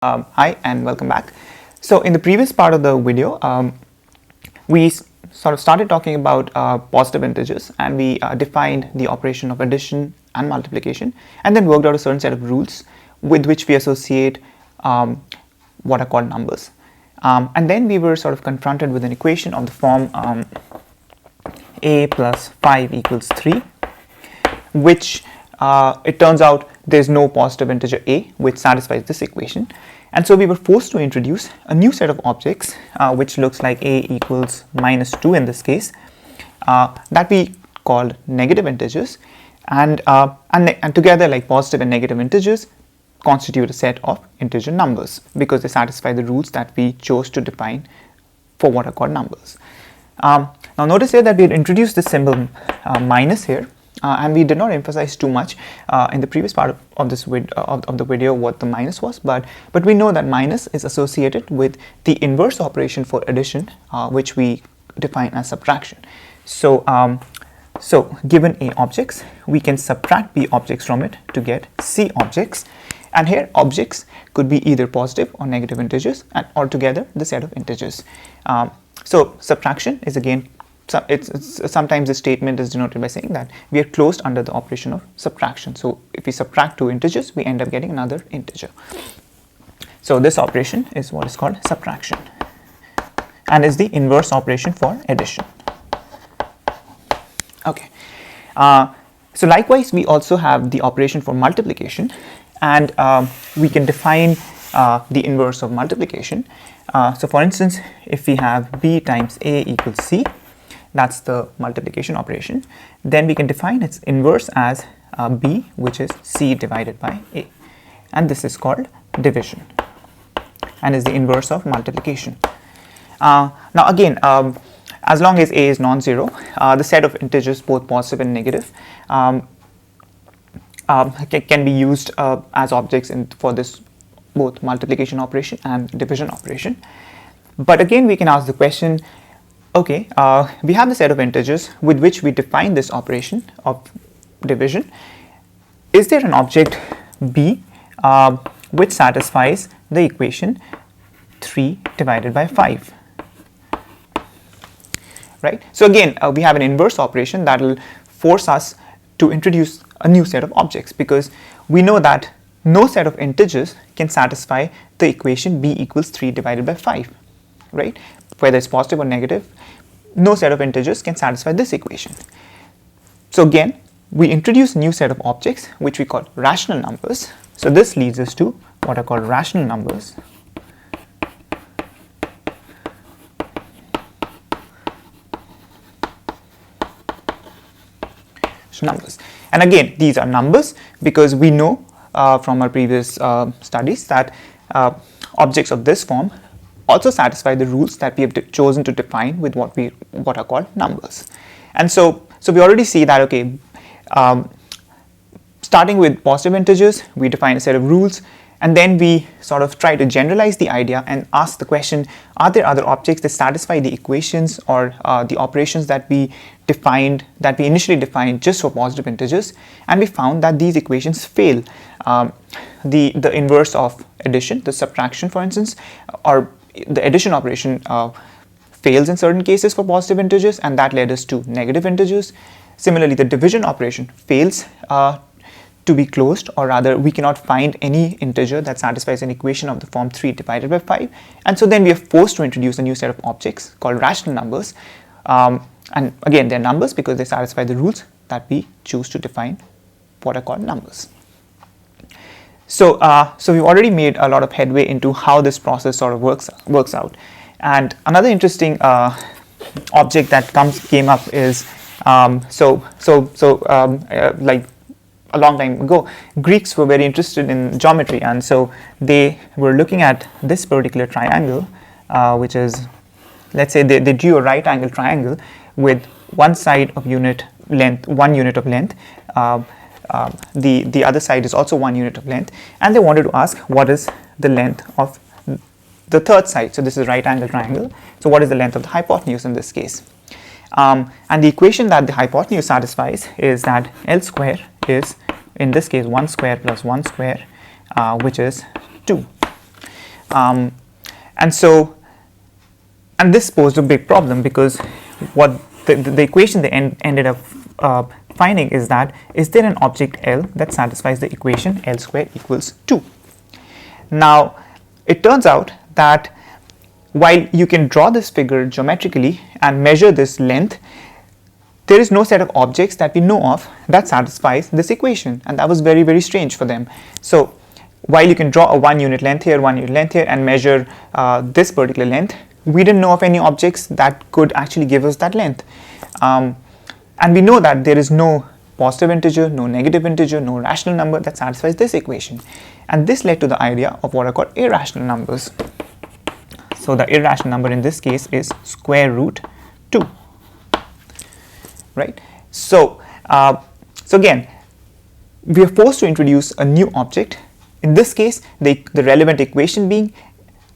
Hi and welcome back. So in the previous part of the video, we sort of started talking about positive integers, and we defined the operation of addition and multiplication, and then worked out a certain set of rules with which we associate what are called numbers. And then we were sort of confronted with an equation of the form a plus 5 equals 3, which it turns out there's no positive integer a which satisfies this equation, and so we were forced to introduce a new set of objects which looks like a equals minus 2 in this case, that we called negative integers, and together, like positive and negative integers, constitute a set of integer numbers because they satisfy the rules that we chose to define for what are called numbers. Now notice here that we had introduced the symbol minus here. And we did not emphasize too much in the previous part of this of the video what the minus was, but we know that minus is associated with the inverse operation for addition, which we define as subtraction. So given A objects, we can subtract B objects from it to get C objects, and here objects could be either positive or negative integers, and altogether the set of integers. So subtraction is again, sometimes the statement is denoted by saying that we are closed under the operation of subtraction. So if we subtract two integers, we end up getting another integer. So this operation is what is called subtraction, and is the inverse operation for addition. Okay. So likewise, we also have the operation for multiplication, and we can define the inverse of multiplication. So for instance, if we have b times a equals c, that's the multiplication operation, then we can define its inverse as b, which is c divided by a, and this is called division and is the inverse of multiplication. Now again, as long as a is non-zero, the set of integers, both positive and negative, can be used as objects for this both multiplication operation and division operation. But again, we can ask the question, okay, we have the set of integers with which we define this operation of division. Is there an object b which satisfies the equation 3 divided by 5? Right? So again, we have an inverse operation that will force us to introduce a new set of objects, because we know that no set of integers can satisfy the equation b equals 3 divided by 5, right? Whether it's positive or negative, no set of integers can satisfy this equation. So again, we introduce a new set of objects which we call rational numbers. So this leads us to what are called rational numbers. And again, these are numbers because we know from our previous studies that objects of this form also satisfy the rules that we have chosen to define with what are called numbers. And so we already see that, okay, starting with positive integers, we define a set of rules, and then we sort of try to generalize the idea and ask the question, are there other objects that satisfy the equations or the operations that we initially defined just for positive integers? And we found that these equations fail. The inverse of addition, the subtraction for instance, or the addition operation fails in certain cases for positive integers, and that led us to negative integers. Similarly, the division operation fails to be closed, or rather we cannot find any integer that satisfies an equation of the form 3 divided by 5, and so then we are forced to introduce a new set of objects called rational numbers, and again they're numbers because they satisfy the rules that we choose to define what are called numbers. So we've already made a lot of headway into how this process sort of works out. And another interesting object that came up is like a long time ago, Greeks were very interested in geometry, and so they were looking at this particular triangle, which is, let's say they drew a right angle triangle with one side of unit length, 1 unit of length. The other side is also 1 unit of length, and they wanted to ask what is the length of the third side. So this is right angle triangle, so what is the length of the hypotenuse in this case? And the equation that the hypotenuse satisfies is that L square is, in this case, 1 square plus 1 square, which is 2. And this posed a big problem, because what the equation they ended up finding is that, is there an object L that satisfies the equation L squared equals 2? Now, it turns out that while you can draw this figure geometrically and measure this length, there is no set of objects that we know of that satisfies this equation, and that was very, very strange for them. So while you can draw a 1 unit length here, 1 unit length here, and measure this particular length, we didn't know of any objects that could actually give us that length. And we know that there is no positive integer, no negative integer, no rational number that satisfies this equation. And this led to the idea of what are called irrational numbers. So the irrational number in this case is square root 2. Right? So again, we are forced to introduce a new object. In this case, the relevant equation being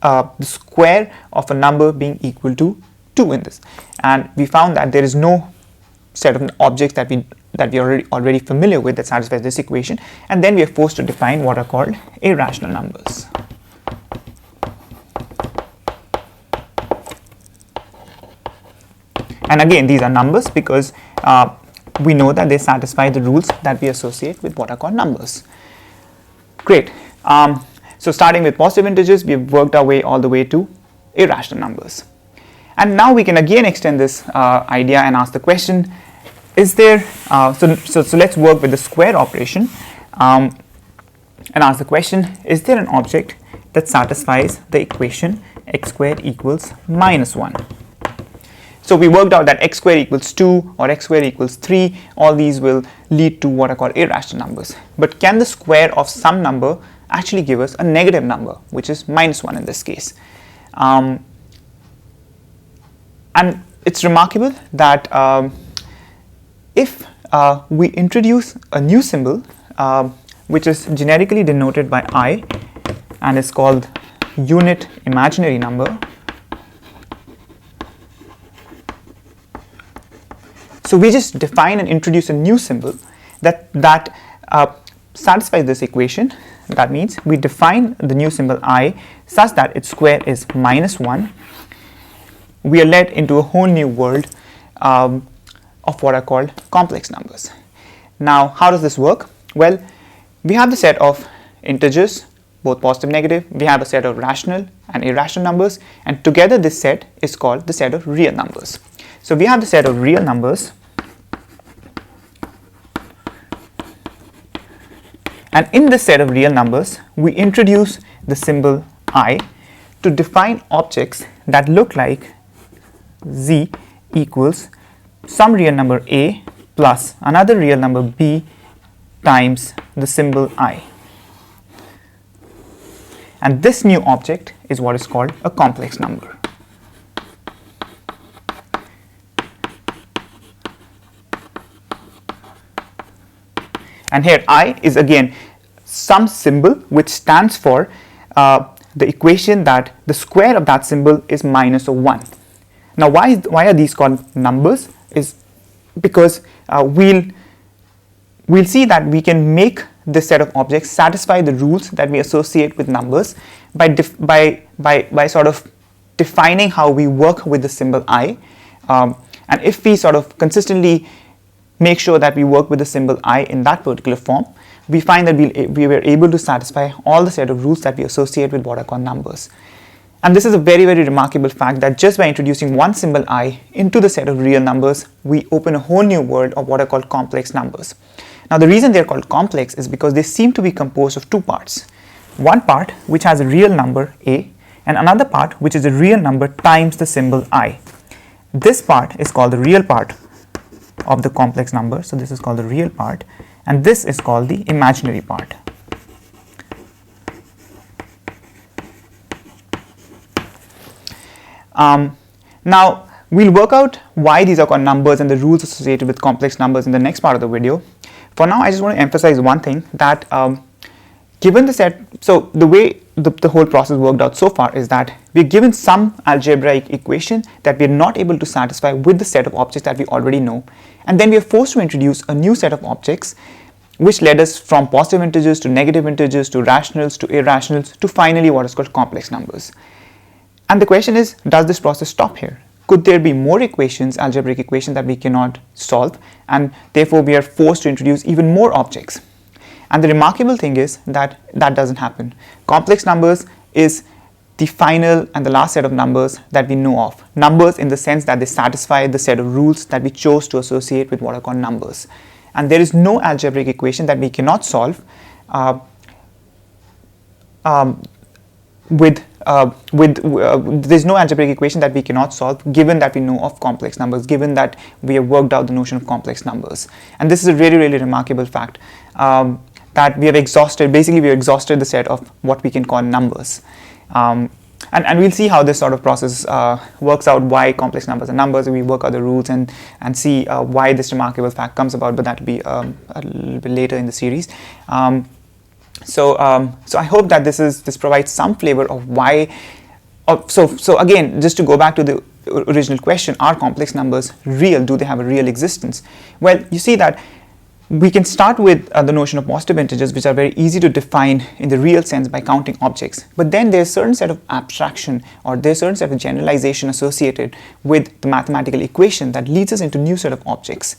the square of a number being equal to 2 in this. And we found that there is no set of objects that we are already familiar with that satisfies this equation, and then we are forced to define what are called irrational numbers. And again, these are numbers because we know that they satisfy the rules that we associate with what are called numbers. Great. So starting with positive integers, we have worked our way all the way to irrational numbers. And now we can again extend this idea and ask the question, is there, so let's work with the square operation and ask the question, is there an object that satisfies the equation x squared equals minus 1? So we worked out that x squared equals 2 or x squared equals 3, all these will lead to what are called irrational numbers. But can the square of some number actually give us a negative number, which is minus 1 in this case? And it's remarkable that if we introduce a new symbol, which is generically denoted by I and is called unit imaginary number. So we just define and introduce a new symbol that satisfies this equation. That means we define the new symbol I such that its square is minus 1. We are led into a whole new world of what are called complex numbers. Now, how does this work? Well, we have the set of integers, both positive and negative. We have a set of rational and irrational numbers, and together this set is called the set of real numbers. So we have the set of real numbers, and in this set of real numbers, we introduce the symbol I to define objects that look like z equals some real number a plus another real number b times the symbol I. And this new object is what is called a complex number. And here I is again some symbol which stands for the equation that the square of that symbol is minus or 1. Now why are these called numbers? Is because we'll see that we can make this set of objects satisfy the rules that we associate with numbers by sort of defining how we work with the symbol I. And if we sort of consistently make sure that we work with the symbol I in that particular form, we find that we were able to satisfy all the set of rules that we associate with what are called numbers. And this is a very, very remarkable fact that just by introducing one symbol I into the set of real numbers, we open a whole new world of what are called complex numbers. Now the reason they're called complex is because they seem to be composed of two parts. One part which has a real number a, and another part which is a real number times the symbol I. This part is called the real part of the complex number, so this is called the real part, and this is called the imaginary part. Now we'll work out why these are called numbers and the rules associated with complex numbers in the next part of the video. For now, I just want to emphasize one thing, that given the set, so the way the whole process worked out so far is that we're given some algebraic equation that we're not able to satisfy with the set of objects that we already know, and then we are forced to introduce a new set of objects which led us from positive integers to negative integers to rationals to irrationals to finally what is called complex numbers. And the question is, does this process stop here? Could there be more equations, algebraic equations, that we cannot solve, and therefore we are forced to introduce even more objects? And the remarkable thing is that that doesn't happen. Complex numbers is the final and the last set of numbers that we know of. Numbers in the sense that they satisfy the set of rules that we chose to associate with what are called numbers. And there is no algebraic equation that we cannot solve there's no algebraic equation that we cannot solve, given that we know of complex numbers, given that we have worked out the notion of complex numbers. And this is a really, really remarkable fact, that we have exhausted the set of what we can call numbers. And we'll see how this sort of process works out, why complex numbers are numbers. We work out the rules and see why this remarkable fact comes about, but that will be a little bit later in the series. So I hope that this provides some flavor of why. So again, just to go back to the original question, are complex numbers real? Do they have a real existence? Well, you see that we can start with the notion of positive integers, which are very easy to define in the real sense by counting objects. But then there's a certain set of abstraction, or there's a certain set of generalization associated with the mathematical equation that leads us into new set of objects.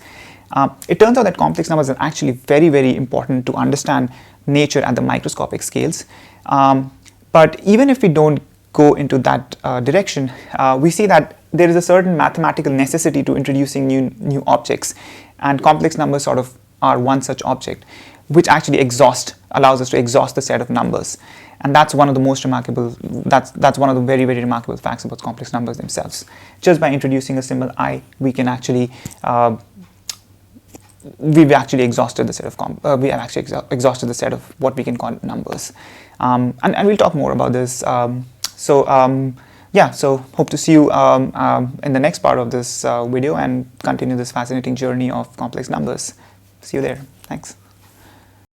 It turns out that complex numbers are actually very, very important to understand nature at the microscopic scales. But even if we don't go into that direction, we see that there is a certain mathematical necessity to introducing new objects, and complex numbers sort of are one such object, which actually allows us to exhaust the set of numbers. And that's one of the most remarkable, that's one of the very, very remarkable facts about complex numbers themselves. Just by introducing a symbol I, we can actually we've actually exhausted the set of exhausted the set of what we can call numbers, and we'll talk more about this. So hope to see you in the next part of this video and continue this fascinating journey of complex numbers. See you there. Thanks.